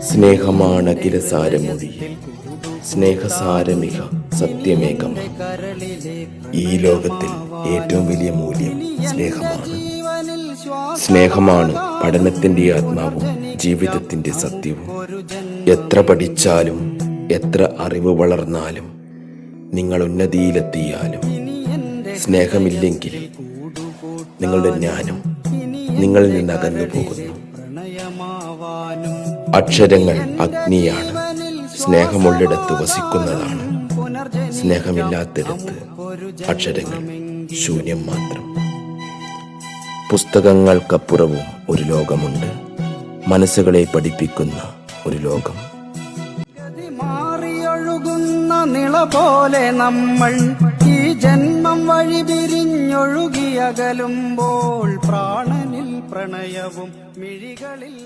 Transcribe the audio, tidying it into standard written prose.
സ്നേഹമാണഖിലസാരമൊഴിയിൽ സ്നേഹസാരമിക സത്യമേകം. ഈ ലോകത്തിൽ ഏറ്റവും വലിയ മൂല്യം സ്നേഹമാണ്. സ്നേഹമാണ് പഠനത്തിൻ്റെ ആത്മാവും ജീവിതത്തിൻ്റെ സത്യവും. എത്ര പഠിച്ചാലും എത്ര അറിവ് വളർന്നാലും നിങ്ങൾ ഉന്നതിയിലെത്തിയാലും സ്നേഹമില്ലെങ്കിൽ നിങ്ങളുടെ ജ്ഞാനം നിങ്ങളിൽ നിന്ന് അകന്നു പോകുന്നു. അക്ഷരങ്ങൾ അഗ്നിയാണ്, സ്നേഹമുള്ളിടത്ത് വസിക്കുന്നതാണ്. സ്നേഹമില്ലാത്തിടത്ത് അക്ഷരങ്ങൾ ശൂന്യം മാത്രം. പുസ്തകങ്ങൾക്കപ്പുറവും ഒരു ലോകമുണ്ട്, മനസ്സുകളെ പഠിപ്പിക്കുന്ന ഒരു ലോകം. മാറിയൊഴുകുന്ന നിള പോലെ നമ്മൾ ഈ ജന്മം വഴി പിരിഞ്ഞൊഴുകിയകലുമ്പോൾ പ്രാണനിൽ പ്രണയവും മിഴികളിൽ